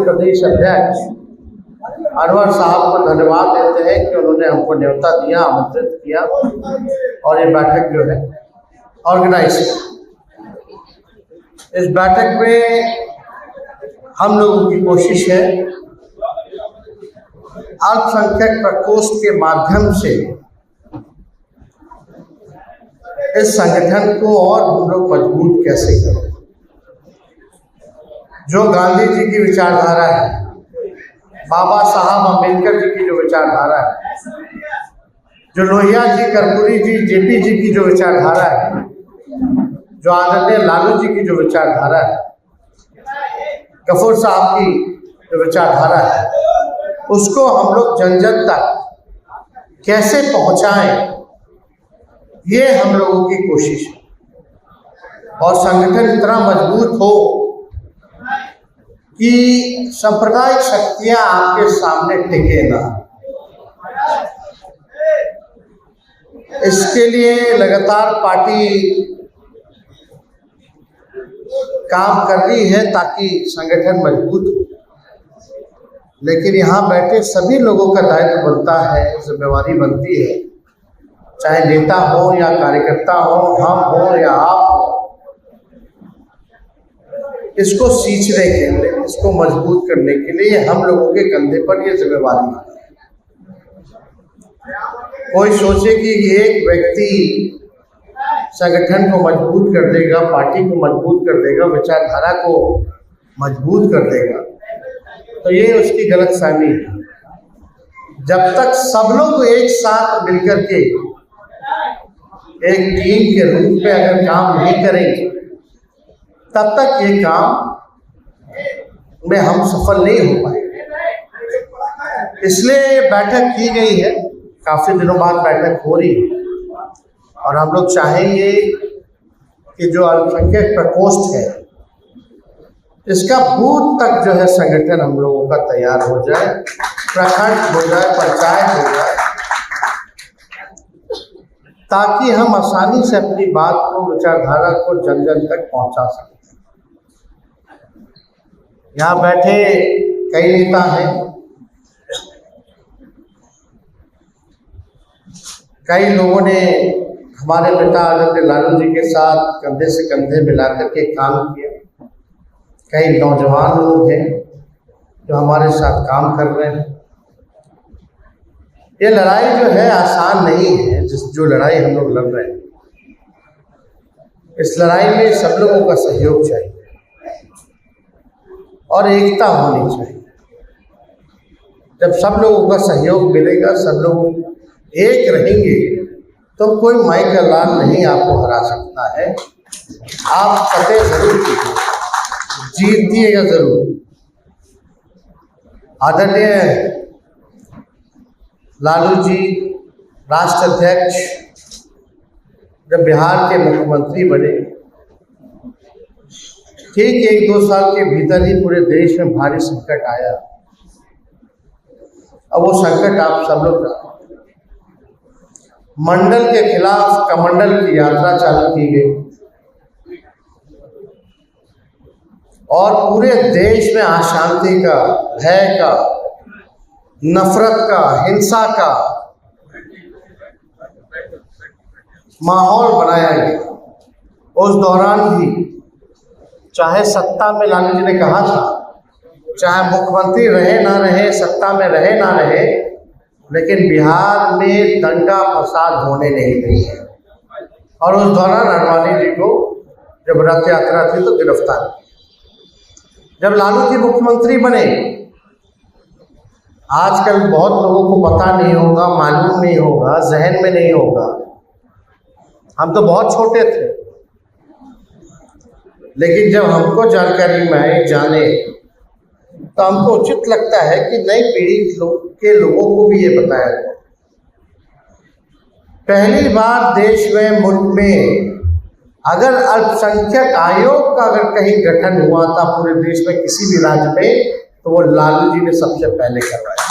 प्रदेश अध्यक्ष अनवर साहब को धन्यवाद देते हैं कि उन्होंने हमको न्योता दिया, आमंत्रित किया और ये बैठक जो है ऑर्गेनाइज की। इस बैठक में हम लोगों की कोशिश है अल्पसंख्यक प्रकोष्ठ के माध्यम से इस संगठन को और हम लोग मजबूत कैसे करें। जो गांधी जी की विचारधारा है, बाबा साहब अम्बेडकर जी की जो विचारधारा है, जो लोहिया जी, कर्पूरी जी, जेपी जी की जो विचारधारा है, जो आदरणीय लालू जी की जो विचारधारा है, गफूर साहब की जो विचारधारा है, उसको हम लोग जन जन तक कैसे पहुंचाएं, ये हम लोगों की कोशिश है। और संगठन इतना मजबूत हो कि सांप्रदायिक शक्तियां आपके सामने टिके ना। इसके लिए लगातार पार्टी काम कर रही है ताकि संगठन मजबूत हो। लेकिन यहाँ बैठे सभी लोगों का दायित्व बनता है, जिम्मेवारी बनती है, चाहे नेता हो या कार्यकर्ता हो, हम हो या आप हो, इसको सींचने के लिए, इसको मजबूत करने के लिए हम लोगों के कंधे पर ये जिम्मेवारी है। कोई सोचे कि एक व्यक्ति संगठन को मजबूत कर देगा, पार्टी को मजबूत कर देगा, विचारधारा को मजबूत कर देगा, तो ये उसकी गलतफहमी है। जब तक सब लोग एक साथ मिलकर के एक टीम के रूप में अगर काम नहीं करेंगे, तब तक ये काम में हम सफल नहीं हो पाएंगे। इसलिए बैठक की गई है, काफी दिनों बाद बैठक हो रही है, और हम लोग चाहेंगे कि जो अल्पसंख्यक प्रकोष्ठ है, इसका बूथ तक जो है संगठन हम लोगों का तैयार हो जाए, प्रखंड हो जाए, पंचायत हो जाए, ताकि हम आसानी से अपनी बात को, विचारधारा को जन जन तक पहुंचा सकें। यहाँ बैठे कई नेता हैं, कई लोगों ने हमारे पिता आदरणीय लालू जी के साथ कंधे से कंधे मिलाकर के काम किया। कई नौजवान लोग हैं जो हमारे साथ काम कर रहे हैं। ये लड़ाई जो है आसान नहीं है, जो लड़ाई हम लोग लड़ रहे हैं। इस लड़ाई में सब लोगों का सहयोग चाहिए और एकता होनी चाहिए। जब सब लोगों का सहयोग मिलेगा, सब लोग एक रहेंगे, तो कोई माई का लाल नहीं आपको हरा सकता है। आप फतेह जरूर कीजिए, जीतिएगा जरूर। आदरणीय लालू जी राष्ट्र अध्यक्ष जब बिहार के मुख्यमंत्री बने, ठीक 1-2 साल के भीतर ही पूरे देश में भारी संकट आया। अब वो संकट आप सब लोग मंडल के खिलाफ कमंडल की यात्रा चालू की गई और पूरे देश में अशांति का, भय का, नफरत का, हिंसा का माहौल बनाया गया। उस दौरान भी चाहे सत्ता में लालू जी ने कहा था, चाहे मुख्यमंत्री रहे ना रहे, सत्ता में रहे ना रहे, लेकिन बिहार में दंगा फसाद होने नहीं दिया। और उस दौरान अडवाणी जी को जब रथ यात्रा थी तो गिरफ्तार किया। जब लालू जी मुख्यमंत्री बने, आजकल बहुत लोगों को पता नहीं होगा, मालूम नहीं होगा, जहन में नहीं होगा, हम तो बहुत छोटे थे, लेकिन जब हमको जानकारी में जाने तो हमको उचित लगता है कि नई पीढ़ी के लोगों को भी ये बताया जाए। पहली बार देश में, मुल्क में अगर अल्पसंख्यक आयोग का अगर कहीं गठन हुआ था पूरे देश में किसी भी राज्य में, तो वो लालू जी ने सबसे पहले करवाया।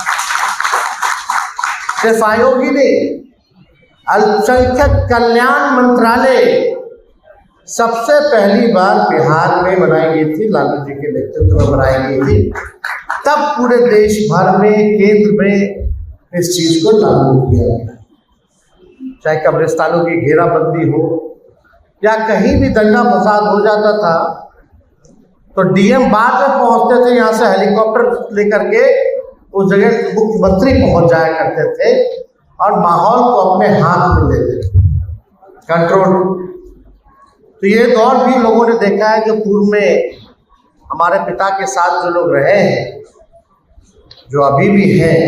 सिर्फ आयोग ही नहीं, अल्पसंख्यक कल्याण मंत्रालय सबसे पहली बार बिहार में बनाई गई थी, लालू जी के नेतृत्व में बनाई गई थी। तब पूरे देश भर में, केंद्र में इस चीज को लागू किया गया। चाहे कब्रिस्तानों की घेराबंदी हो या कहीं भी दंगा फसाद हो जाता था तो डीएम बाद में पहुंचते थे, यहाँ से हेलीकॉप्टर लेकर के उस जगह मुख्यमंत्री पहुंच जाया करते थे और माहौल को अपने हाथ में लेते थे, कंट्रोल। तो ये दौर भी लोगों ने देखा है, जो पूर्व में हमारे पिता के साथ जो लोग रहे हैं, जो अभी भी हैं,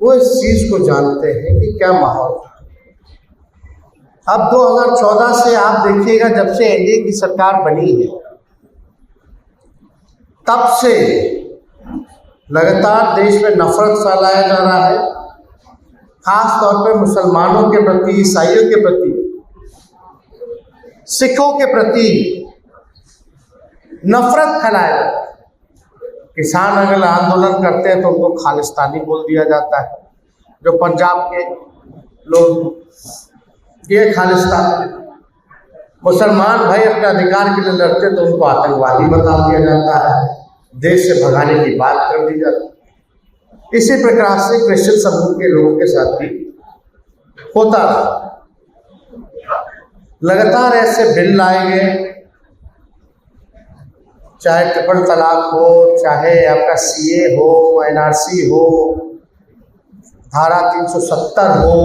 वो इस चीज को जानते हैं कि क्या माहौल था। अब 2014 से आप देखिएगा, जब से एनडीए की सरकार बनी है तब से लगातार देश में नफरत फैलाया जा रहा है, खास तौर पे मुसलमानों के प्रति, ईसाइयों के प्रति, सिखों के प्रति नफरत फैलाया जाता है। किसान अगर आंदोलन करते हैं तो उनको खालिस्तानी बोल दिया जाता है। जो पंजाब के लोग, ये खालिस्तान। मुसलमान भाई अपने अधिकार के लिए लड़ते तो उनको आतंकवादी बता दिया जाता है, देश से भगाने की बात कर दी जाती है। इसी प्रकार से क्रिश्चियन समूह के लोगों के साथ भी होता रहा। लगातार ऐसे बिल लाए गए, चाहे ट्रिपल तलाक हो, चाहे आपका सीए हो, एनआरसी हो, धारा 370 हो,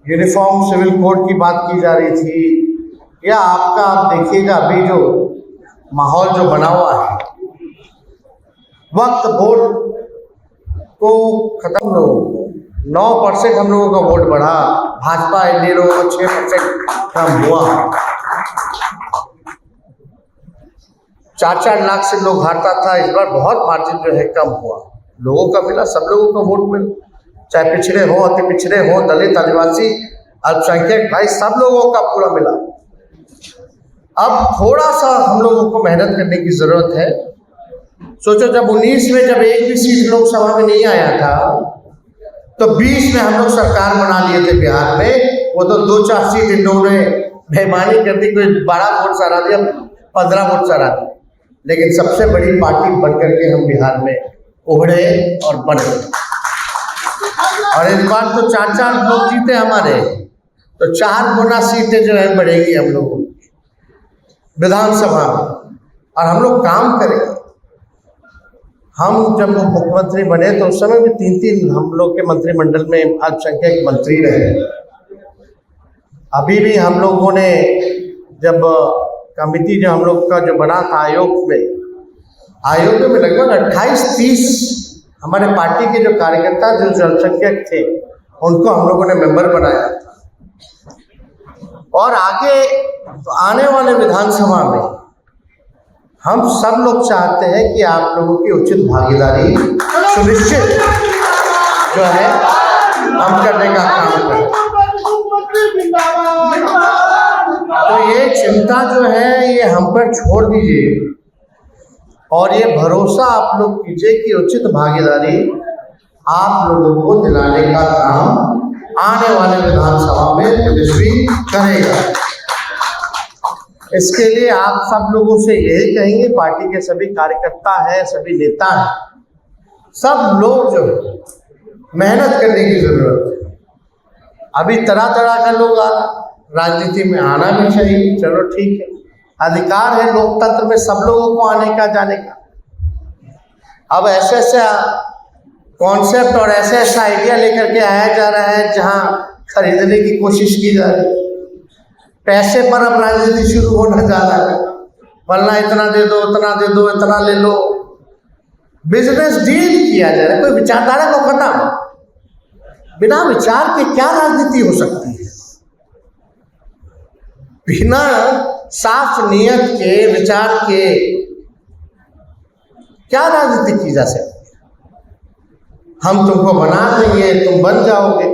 यूनिफॉर्म सिविल कोड की बात की जा रही थी, या आपका आप देखिएगा अभी जो माहौल जो बना हुआ है, वक्त वोट को खत्म हो, 9% हम लोगों का वोट बढ़ा, भाजपा एनडीए लोगों को 6% कम हुआ। 4-4 लाख से लोग हारता था, इस बार बहुत मार्जिन जो है कम हुआ, लोगों का मिला, सब लोगों का वोट मिला, चाहे पिछड़े हो, अति पिछड़े हो, दलित, आदिवासी, अल्पसंख्यक, भाई सब लोगों का पूरा मिला। अब थोड़ा सा हम लोगों को मेहनत करने की जरूरत है। सोचो, जब 19 में जब एक भी सीट लोकसभा में नहीं आया था तो 20 में हम लोग सरकार बना लिए थे बिहार में। वो तो 2-4 सीट इन लोगों ने बेईमानी कर दी, कोई 12 वोट से हरा दिया, 15 वोट से हरा दिया, लेकिन सबसे बड़ी पार्टी बन करके हम बिहार में उभरे और बने। और इस बार तो 4-4 लोग जीते हमारे, तो 4 गुना सीटें जो है बढ़ेगी हम लोगों की विधानसभा में, और हम लोग काम करेंगे। हम जब मुख्यमंत्री बने तो उस समय भी 3-3 हम लोग के मंत्रिमंडल में अल्पसंख्यक मंत्री रहे। अभी भी हम लोगों ने जब कमिटी जो हम लोग का जो बना था आयोग में लगभग 28-30 हमारे पार्टी के जो कार्यकर्ता जो अल्पसंख्यक थे उनको हम लोगों ने मेंबर बनाया। और आगे तो आने वाले विधानसभा में हम सब लोग चाहते हैं कि आप लोगों की उचित भागीदारी सुनिश्चित जो है हम करने का काम करें। तो ये चिंता जो है ये हम पर छोड़ दीजिए और ये भरोसा आप लोग कीजिए कि उचित भागीदारी आप लोगों को दिलाने का काम आने वाले विधानसभा में तेजस्वी करेगा। इसके लिए आप सब लोगों से यही कहेंगे, पार्टी के सभी कार्यकर्ता हैं, सभी नेता हैं, सब लोग जो मेहनत करने की जरूरत है। अभी तरह तरह का लोग राजनीति में आना भी चाहिए, चलो ठीक है, अधिकार है लोकतंत्र में सब लोगों को आने का जाने का। अब ऐसे ऐसे कॉन्सेप्ट और ऐसे ऐसा आइडिया लेकर के आया जा रहा है जहां खरीदने की कोशिश की जा रही है। पैसे पर अब राजनीति शुरू होना जा रहा है, वरना इतना दे दो, उतना दे दो, इतना ले लो, बिजनेस डील किया जा रहा है। कोई विचारधारा को खत्म, बिना विचार के क्या राजनीति हो सकती है? बिना साफ नियत के, विचार के क्या राजनीति की जा सकती है? हम तुमको बना देंगे, तुम बन जाओगे,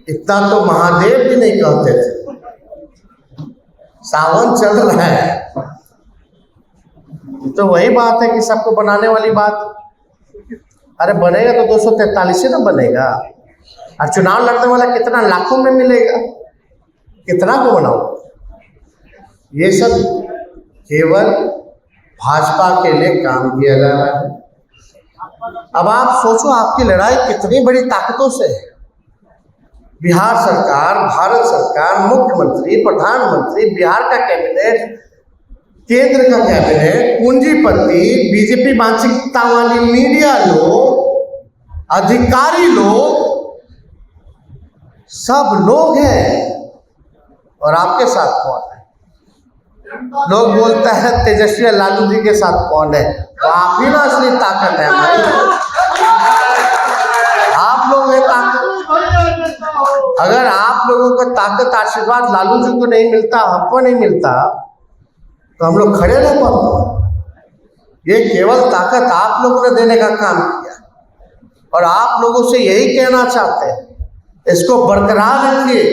इतना तो महादेव भी नहीं कहते थे। सावन चल रहा है तो वही बात है कि सबको बनाने वाली बात। अरे बनेगा तो 243 से ना बनेगा, और चुनाव लड़ने वाला कितना लाखों में मिलेगा, कितना को बनाओ? ये सब केवल भाजपा के लिए काम किया जा रहा है। अब आप सोचो, आपकी लड़ाई कितनी बड़ी ताकतों से है। बिहार सरकार, भारत सरकार, मुख्यमंत्री, प्रधानमंत्री, बिहार का कैबिनेट, केंद्र का कैबिनेट, पूंजीपति, बीजेपी मानसिकता वाली मीडिया लोग, अधिकारी लोग, सब लोग हैं। और आपके साथ कौन है? लोग बोलते हैं तेजस्वी लालू जी के साथ कौन है? तो आप ही ना असली ताकत है हमारी। आप लोग हैं ताकत। अगर आप लोगों को ताकत, आशीर्वाद लालू जी को नहीं मिलता, हमको नहीं मिलता, तो हम लोग खड़े नहीं पाते। ये केवल ताकत आप लोगों ने देने का काम किया, और आप लोगों से यही कहना चाहते हैं, इसको बरकरार रखिए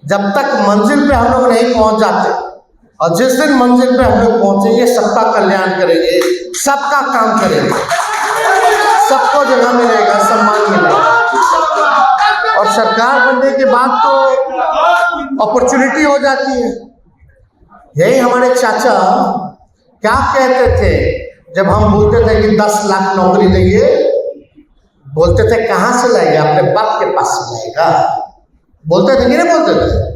जब तक मंजिल पे हम लोग नहीं पहुंच जाते। और जिस दिन मंजिल पे हम लोग पहुंचेंगे, सबका कल्याण करेंगे, सबका काम करेंगे, सबको जगह मिलेगा, सम्मान मिलेगा। और सरकार बनने के बाद तो अपॉर्चुनिटी हो जाती है। यही हमारे चाचा क्या कहते थे जब हम बोलते थे कि 10 लाख नौकरी देंगे? बोलते थे कहाँ से लाएगा? अपने बाप के पास से लाएगा। बोलते थे कि नहीं बोलते थे?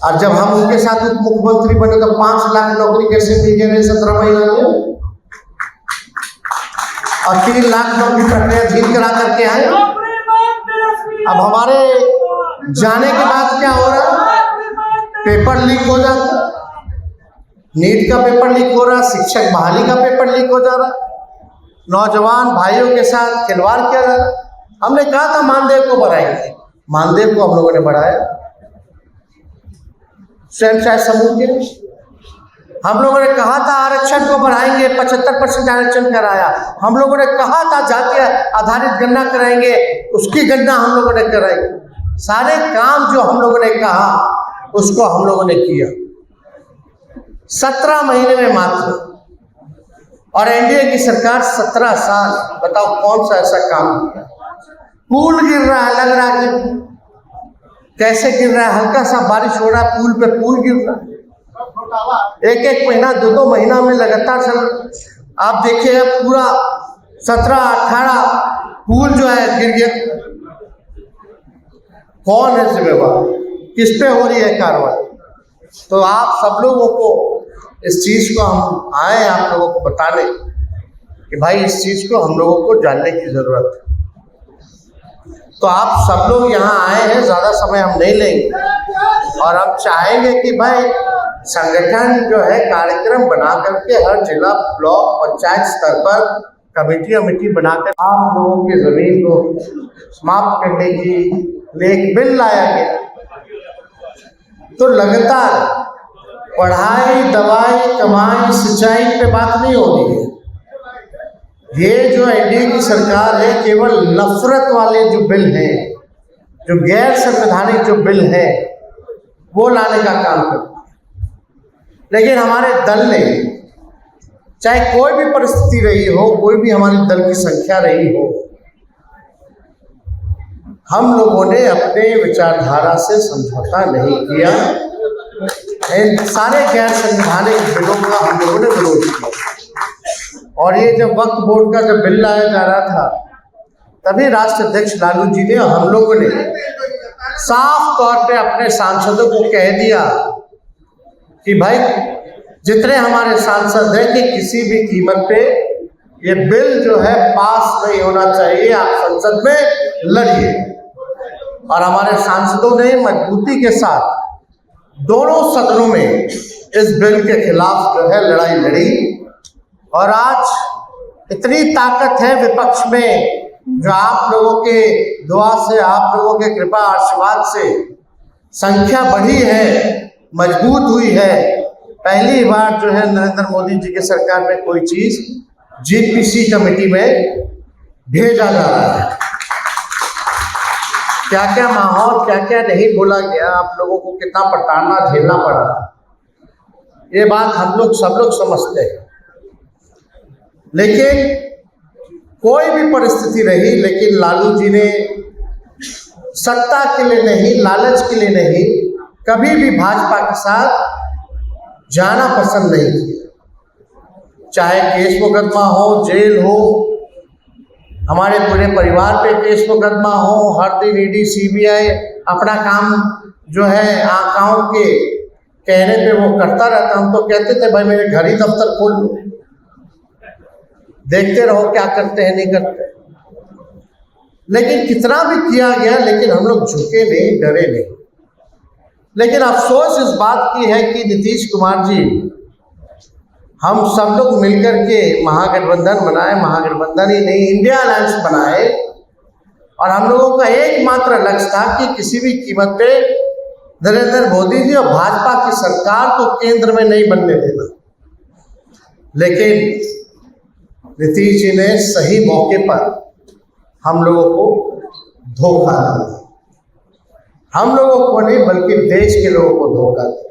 और जब हम उनके साथ उप मुख्यमंत्री बने तो 5 लाख नौकरी कैसे मिल गए 17 महीना में? और 3 लाख नौकरी प्रक्रिया झील करा करके आए। अब हमारे जाने के बाद क्या हो रहा है? पेपर लीक हो जाता, नीट का पेपर लीक हो रहा, शिक्षक बहाली का पेपर लीक हो जा रहा, नौजवान भाइयों के साथ खिलवाड़ किया जा रहा। हमने कहा था मानदेय को बढ़ाएंगे, मानदेय को हम लोगों ने बढ़ाया। स्वयं सहायता समूह के हम लोगों ने कहा था आरक्षण को बढ़ाएंगे, 75% आरक्षण कराया। हम लोगों ने कहा था जाति आधारित गणना कराएंगे, उसकी गणना हम लोगों ने कराई। सारे काम जो हम लोगों ने कहा उसको हम लोगों ने किया 17 महीने में मात्र। और एनडीए की सरकार 17 साल, बताओ कौन सा ऐसा काम किया? पुल गिर रहा है, लग रहा है कि कैसे गिर रहा है, हल्का सा बारिश हो रहा है, पुल पे पुल गिर रहा है। एक महीना, 2 महीना में लगातार चल। आप देखिए पूरा 17-18 पुल जो है गिर गया। कौन है जिम्मेवार? किस पे हो रही है कार्रवाई? तो आप सब लोगों को इस चीज को हम आए आप लोगों को बताने कि भाई इस चीज को हम लोगों को जानने की जरूरत है। तो आप सब लोग यहाँ आए हैं, ज्यादा समय हम नहीं लेंगे। और हम चाहेंगे कि भाई संगठन जो है कार्यक्रम बना करके हर जिला, ब्लॉक, पंचायत स्तर पर कमेटी बनाकर आप लोगों की जमीन को समाप्त करने की एक बिल लाया गया। तो लगातार पढ़ाई, दवाई, कमाई, सिंचाई पे बात नहीं हो रही है। ये जो एनडीए की सरकार है केवल नफरत वाले जो बिल हैं, जो गैर संवैधानिक जो बिल है, वो लाने का काम करता है। लेकिन हमारे दल ने, चाहे कोई भी परिस्थिति रही हो, कोई भी हमारे दल की संख्या रही हो, हम लोगों ने अपने विचारधारा से समझौता नहीं किया। इन सारे गैर संवैधानिक बिलों का हम लोगों ने विरोध किया। और ये जब वक्फ बोर्ड का जब बिल लाया जा रहा था, तभी राष्ट्रीय अध्यक्ष लालू जी ने, हम लोगों ने साफ तौर पे अपने सांसदों को कह दिया कि भाई जितने हमारे सांसद हैं कि किसी भी कीमत पे ये बिल जो है पास नहीं होना चाहिए, आप संसद में लड़िए। और हमारे सांसदों ने मजबूती के साथ दोनों सदनों में इस बिल के खिलाफ जो है लड़ाई लड़ी। और आज इतनी ताकत है विपक्ष में, जो आप लोगों के दुआ से, आप लोगों के कृपा आशीर्वाद से संख्या बढ़ी है, मजबूत हुई है। पहली बार जो है नरेंद्र मोदी जी की सरकार में कोई चीज जीपीसी कमेटी में भेजा जा रहा है। क्या क्या माहौल, क्या क्या नहीं बोला गया, आप लोगों को कितना प्रताड़ना झेलना पड़ा, ये बात हम लोग सब लोग समझते हैं। लेकिन कोई भी परिस्थिति रही, लेकिन लालू जी ने सत्ता के लिए नहीं, लालच के लिए नहीं, कभी भी भाजपा के साथ जाना पसंद नहीं किया। चाहे केस मुकदमा हो, जेल हो, हमारे पूरे परिवार पे केस मुकदमा हो, हर दिन ईडी सीबीआई अपना काम जो है आकाओं के कहने पे वो करता रहता। हम तो कहते थे भाई मेरे घर ही दफ्तर खोल लो, देखते रहो क्या करते हैं नहीं करते। लेकिन कितना भी किया गया, लेकिन हम लोग झुके नहीं, डरे नहीं। लेकिन अफसोस इस बात की है कि नीतीश कुमार जी, हम सब लोग मिलकर के महागठबंधन बनाए, महागठबंधन ही नहीं इंडिया अलायंस बनाए, और हम लोगों का एकमात्र लक्ष्य था कि किसी भी कीमत पे नरेंद्र मोदी जी और भाजपा की सरकार को केंद्र में नहीं बनने देना। लेकिन नीतीश जी ने सही मौके पर हम लोगों को धोखा दिया। हम लोगों को नहीं बल्कि देश के लोगों को धोखा दिया।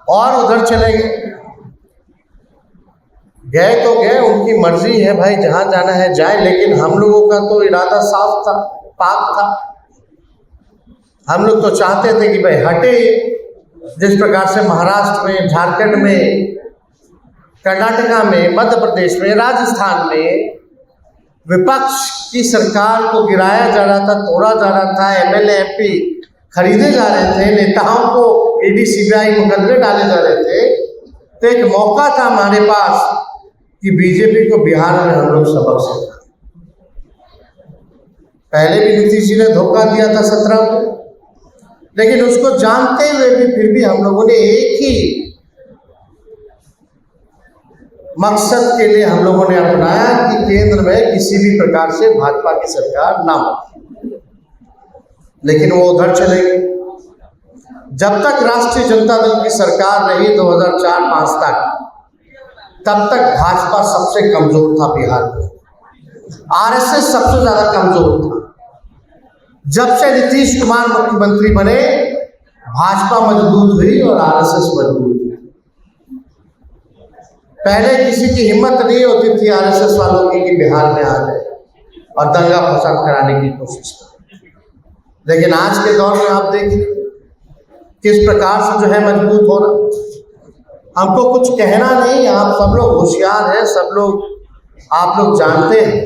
और उधर चले गए तो गए, उनकी मर्जी है भाई, जहां जाना है जाए। लेकिन हम लोगों का तो इरादा साफ था, पाक था। हम लोग तो चाहते थे कि भाई हटे। जिस प्रकार से महाराष्ट्र में, झारखंड में, कर्नाटका में, मध्य प्रदेश में, राजस्थान में विपक्ष की सरकार को गिराया जा रहा था, तोड़ा जा रहा था, एमएलए एमपी खरीदे जा रहे थे, नेताओं को ईडी सीबीआई मुकदमे डाले जा रहे थे, तो एक मौका था हमारे पास कि बीजेपी को बिहार में हम लोग सबक सीखा। पहले भी नीतीश जी ने धोखा दिया था 17 में, लेकिन उसको जानते हुए भी फिर भी हम लोगों ने एक ही मकसद के लिए हम लोगों ने अपनाया कि केंद्र में किसी भी प्रकार से भाजपा की सरकार ना हो। लेकिन वो उधर चले गए। जब तक राष्ट्रीय जनता दल की सरकार रही 2004-05 तक, तब तक भाजपा सबसे कमजोर था बिहार में, आरएसएस सबसे ज्यादा कमजोर था। जब से नीतीश कुमार मुख्यमंत्री बने, भाजपा मजबूत हुई और आरएसएस मजबूत हुई। पहले किसी की हिम्मत नहीं होती थी आरएसएस वालों की कि बिहार में आ जाए और दंगा फसाद कराने की कोशिश करें। लेकिन आज के दौर में आप देखिए किस प्रकार से जो है मजबूत हो रहा। हमको कुछ कहना नहीं, आप सब लोग होशियार हैं, सब लोग आप लोग जानते हैं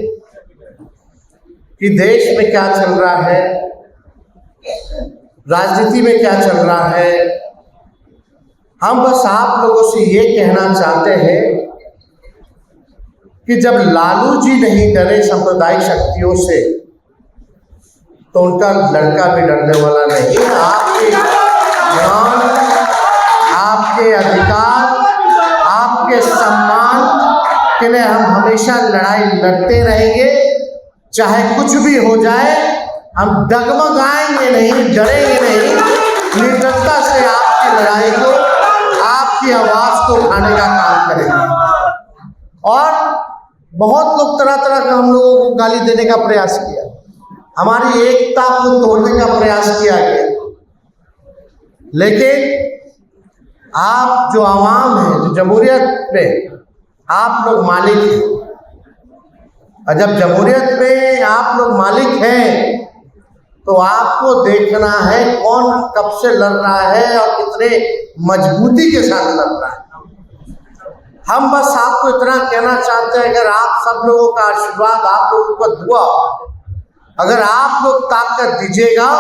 कि देश में क्या चल रहा है, राजनीति में क्या चल रहा है। हम बस आप लोगों से ये कहना चाहते हैं कि जब लालू जी नहीं डरे सांप्रदायिक शक्तियों से, तो उनका लड़का भी डरने वाला नहीं है। आपके ज्ञान, आपके अधिकार, आपके सम्मान के लिए हम हमेशा लड़ाई लड़ते रहेंगे। चाहे कुछ भी हो जाए, हम डगमगाएंगे नहीं, डरेंगे नहीं। निर्भीकता से आपकी लड़ाई को, आपकी आवाज को उठाने का काम करेंगे। और बहुत लोग तरह तरह का हम लोगों को गाली देने का प्रयास किया, हमारी एकता को तोड़ने का प्रयास किया गया। लेकिन आप जो आवाम है, जो जमहूरियत में आप लोग मालिक हैं, और जब जमहूरियत में आप लोग मालिक हैं, तो आपको देखना है कौन कब से लड़ रहा है और कितने मजबूती के साथ लड़ रहा है। हम बस आपको इतना कहना चाहते हैं, अगर आप सब लोगों का आशीर्वाद, आप लोगों का दुआ, अगर आप लोग ताकत दीजिएगा,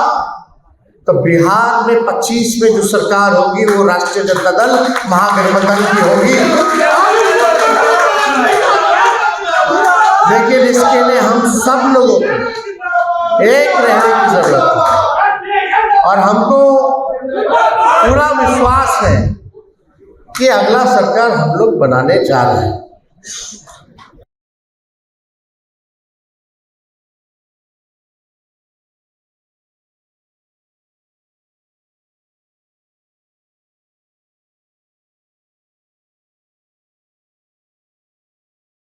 तो बिहार में 25 में जो सरकार होगी वो राष्ट्रीय जनता दल महागठबंधन की होगी। लेकिन इसके लिए हम सब लोगों को एक रहने की जरूरत है, और हमको पूरा विश्वास है कि अगला सरकार हम लोग बनाने जा रहे हैं।